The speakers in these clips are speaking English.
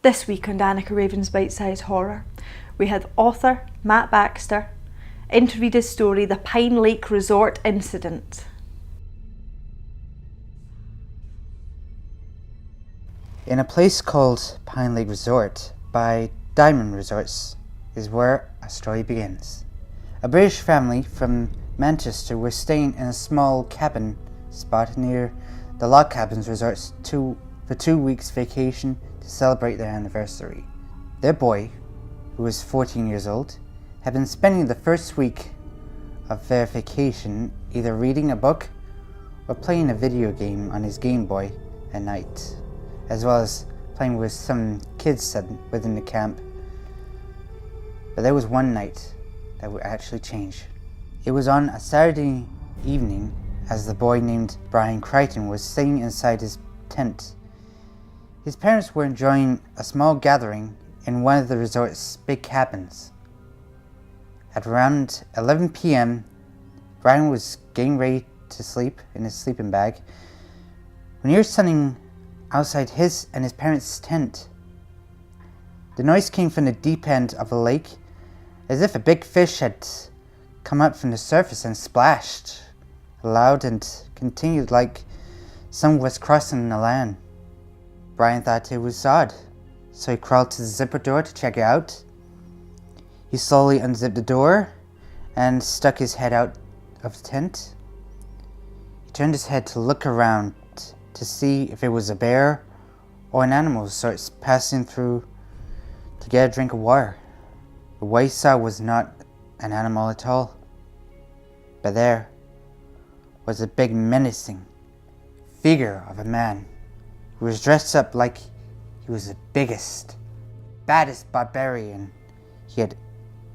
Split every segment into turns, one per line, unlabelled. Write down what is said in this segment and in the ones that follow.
This week on Danica Raven's BiteSize Horror, we had author Matt Baxter interviewed his story, The Pine Lake Resort Incident.
In a place called Pine Lake Resort by Diamond Resorts is where a story begins. A British family from Manchester were staying in a small cabin spot near the Log Cabins Resorts for 2 weeks vacation to celebrate their anniversary. Their boy, who was 14 years old, had been spending the first week of their vacation either reading a book or playing a video game on his Game Boy at night, as well as playing with some kids within the camp. But there was one night that would actually change. It was on a Saturday evening as the boy named Brian Crichton was sitting inside his tent. His parents were enjoying a small gathering in one of the resort's big cabins. At around 11 p.m., Brian was getting ready to sleep in his sleeping bag when he heard something outside his and his parents' tent. The noise came from the deep end of the lake, as if a big fish had come up from the surface and splashed loud and continued like someone was crossing the land. Brian thought it was odd, so he crawled to the zipper door to check it out. He slowly unzipped the door and stuck his head out of the tent. He turned his head to look around to see if it was a bear or an animal of sorts passing through to get a drink of water. But what he saw was not an animal at all, but there was a big menacing figure of a man who was dressed up like he was the biggest, baddest barbarian he had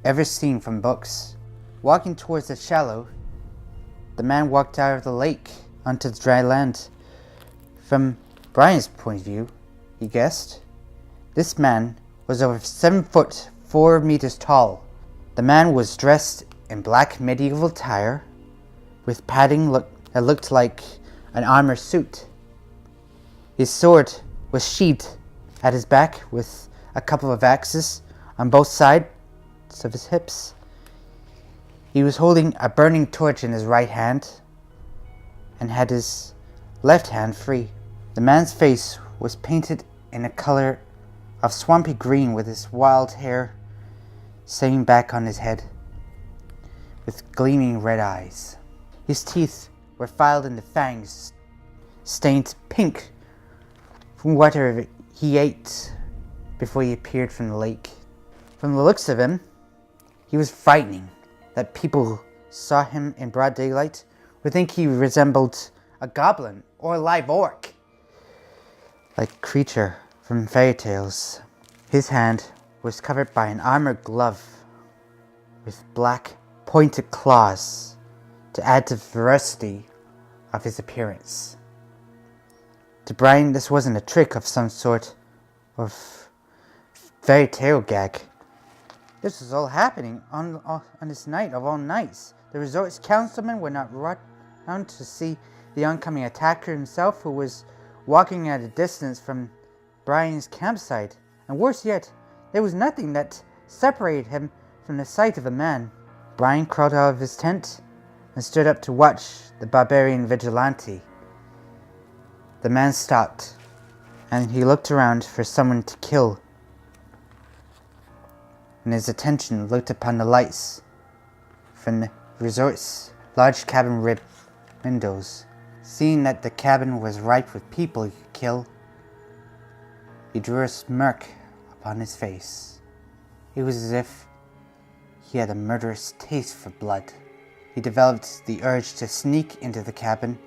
ever seen from books. Walking towards the shallow, the man walked out of the lake onto the dry land. From Brian's point of view, he guessed, this man was over 7 foot 4 meters tall. The man was dressed in black medieval attire with padding that looked like an armor suit. His sword was sheathed at his back with a couple of axes on both sides of his hips. He was holding a burning torch in his right hand and had his left hand free. The man's face was painted in a color of swampy green with his wild hair sitting back on his head with gleaming red eyes. His teeth were filed into fangs stained pink from whatever he ate before he appeared from the lake. From the looks of him, he was frightening, that people who saw him in broad daylight would think he resembled a goblin or a live orc, like a creature from fairy tales. His hand was covered by an armored glove with black pointed claws to add to the ferocity of his appearance. To Brian, this wasn't a trick of some sort of fairy tale gag. This was all happening on this night of all nights. The resort's councilmen were not around to see the oncoming attacker himself, who was walking at a distance from Brian's campsite. And worse yet, there was nothing that separated him from the sight of a man. Brian crawled out of his tent and stood up to watch the barbarian vigilante. The man stopped, and he looked around for someone to kill, and his attention looked upon the lights from the resort's large cabin windows. Seeing that the cabin was ripe with people he could kill, he drew a smirk upon his face. It was as if he had a murderous taste for blood. He developed the urge to sneak into the cabin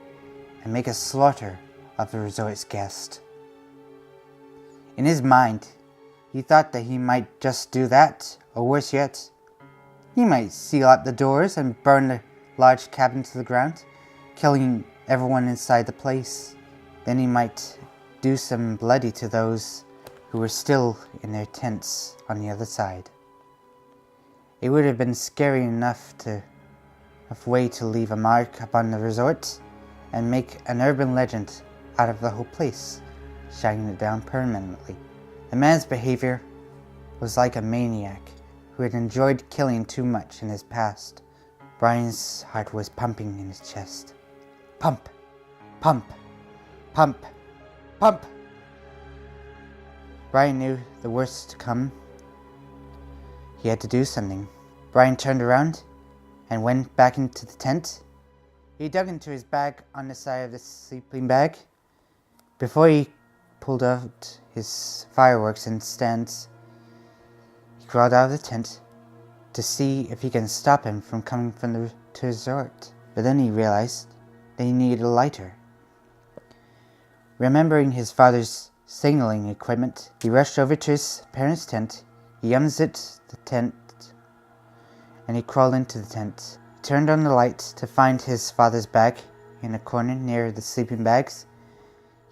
and make a slaughter of the resort's guest. In his mind, he thought that he might just do that, or worse yet, he might seal up the doors and burn the large cabin to the ground, killing everyone inside the place. Then he might do some bloody to those who were still in their tents on the other side. It would have been scary enough way to leave a mark upon the resort and make an urban legend out of the whole place, shutting it down permanently. The man's behavior was like a maniac who had enjoyed killing too much in his past. Brian's heart was pumping in his chest. Pump, pump, pump, pump. Brian knew the worst to come. He had to do something. Brian turned around and went back into the tent. He dug into his bag on the side of the sleeping bag. Before he pulled out his fireworks and stands, he crawled out of the tent to see if he can stop him from coming from the resort. But then he realized that he needed a lighter. Remembering his father's signaling equipment, he rushed over to his parents' tent. He unzipped the tent and he crawled into the tent. He turned on the light to find his father's bag in a corner near the sleeping bags.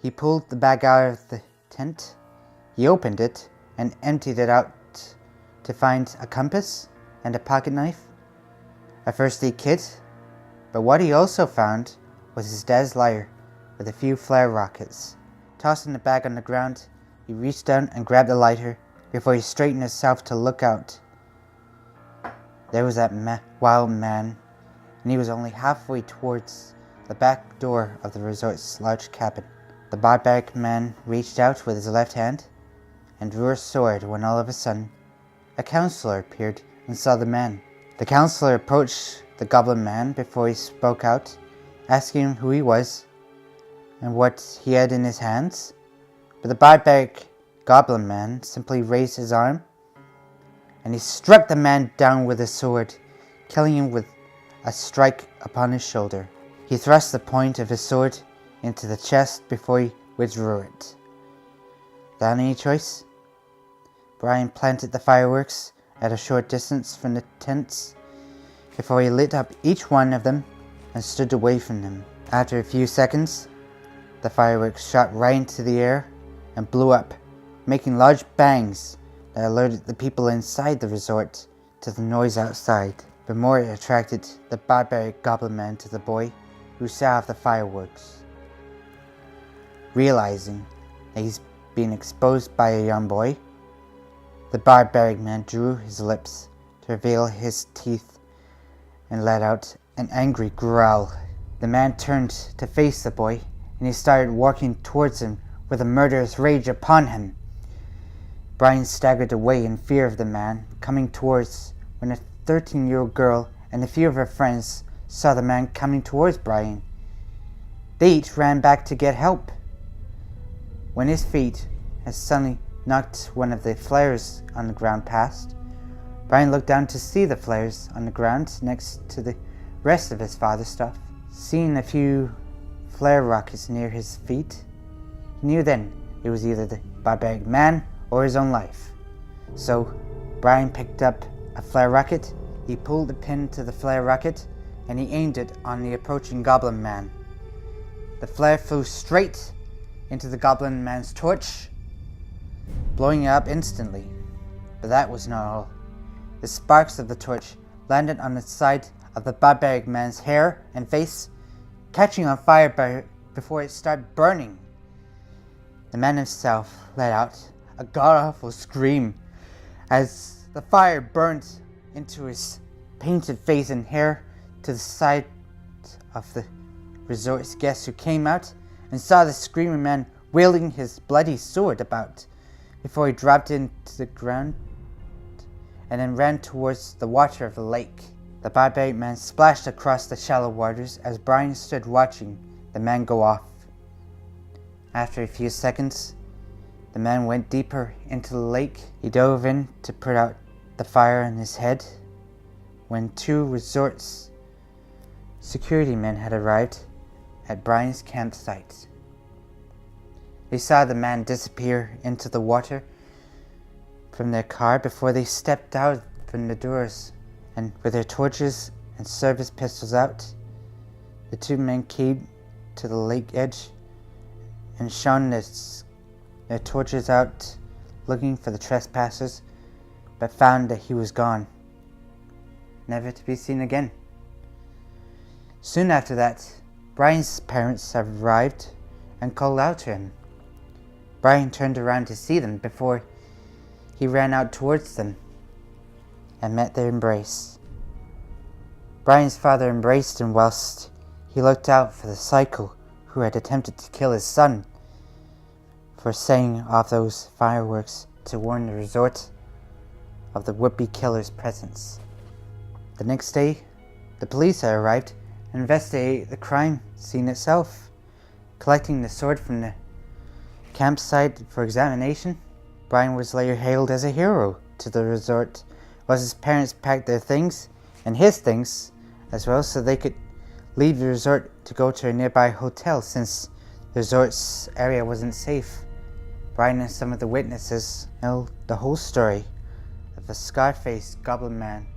He pulled the bag out of the tent. He opened it and emptied it out to find a compass and a pocket knife, a first aid kit. But what he also found was his dad's lighter with a few flare rockets. Tossing the bag on the ground, he reached down and grabbed the lighter before he straightened himself to look out. There was that wild man, and he was only halfway towards the back door of the resort's large cabin. The barbaric man reached out with his left hand and drew a sword when all of a sudden a counselor appeared and saw the man. The counselor approached the goblin man before he spoke out, asking him who he was and what he had in his hands. But the barbaric goblin man simply raised his arm and he struck the man down with his sword, killing him with a strike upon his shoulder. He thrust the point of his sword into the chest before he withdrew it. Without any choice, Brian planted the fireworks at a short distance from the tents before he lit up each one of them and stood away from them. After a few seconds, the fireworks shot right into the air and blew up, making large bangs that alerted the people inside the resort to the noise outside. But more it attracted the barbaric goblin man to the boy who set off the fireworks. Realizing that he's being exposed by a young boy, the barbaric man drew his lips to reveal his teeth and let out an angry growl. The man turned to face the boy and he started walking towards him with a murderous rage upon him. Brian staggered away in fear of the man coming towards when a 13-year-old girl and a few of her friends saw the man coming towards Brian. They each ran back to get help. When his feet had suddenly knocked one of the flares on the ground past, Brian looked down to see the flares on the ground next to the rest of his father's stuff. Seeing a few flare rockets near his feet, he knew then it was either the barbaric man or his own life. So Brian picked up a flare rocket, he pulled the pin to the flare rocket, and he aimed it on the approaching goblin man. The flare flew straight into the goblin man's torch, blowing it up instantly. But that was not all. The sparks of the torch landed on the side of the barbaric man's hair and face, catching on fire before it started burning. The man himself let out a god-awful scream as the fire burned into his painted face and hair to the side of the resort's guests, who came out and saw the screaming man wielding his bloody sword about before he dropped into the ground and then ran towards the water of the lake. The barbaric man splashed across the shallow waters as Brian stood watching the man go off. After a few seconds, the man went deeper into the lake. He dove in to put out the fire in his head when two resort's security men had arrived at Brian's campsite. They saw the man disappear into the water from their car before they stepped out from the doors, and with their torches and service pistols out, the two men came to the lake edge and shone their torches out, looking for the trespassers, but found that he was gone, never to be seen again. Soon after that, Brian's parents arrived and called out to him. Brian turned around to see them before he ran out towards them and met their embrace. Brian's father embraced him whilst he looked out for the psycho who had attempted to kill his son for setting off those fireworks to warn the resort of the would-be killer's presence. The next day, the police had arrived and investigated the crime scene itself. Collecting the sword from the campsite for examination, Brian was later hailed as a hero to the resort, whilst his parents packed their things, and his things as well, so they could leave the resort to go to a nearby hotel since the resort's area wasn't safe. Brian and some of the witnesses know the whole story of a scar-faced goblin man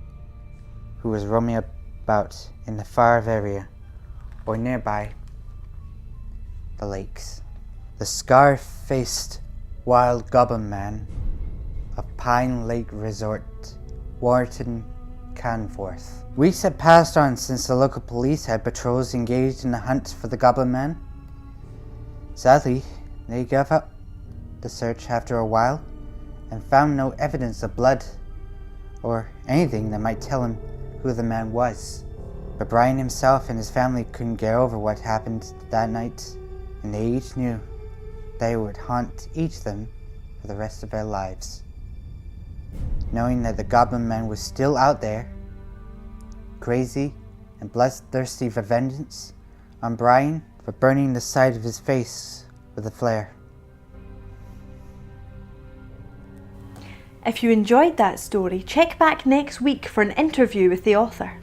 who was roaming about in the far area or nearby the lakes. The scar-faced wild goblin man of Pine Lake Resort, Warrenton, Canforth. Weeks had passed on since the local police had patrols engaged in the hunt for the goblin man. Sadly, they gave up the search after a while and found no evidence of blood or anything that might tell him who the man was. But Brian himself and his family couldn't get over what happened that night, and they each knew that it would haunt each of them for the rest of their lives. Knowing that the goblin man was still out there, crazy and bloodthirsty for vengeance on Brian for burning the side of his face with a flare.
If you enjoyed that story, check back next week for an interview with the author.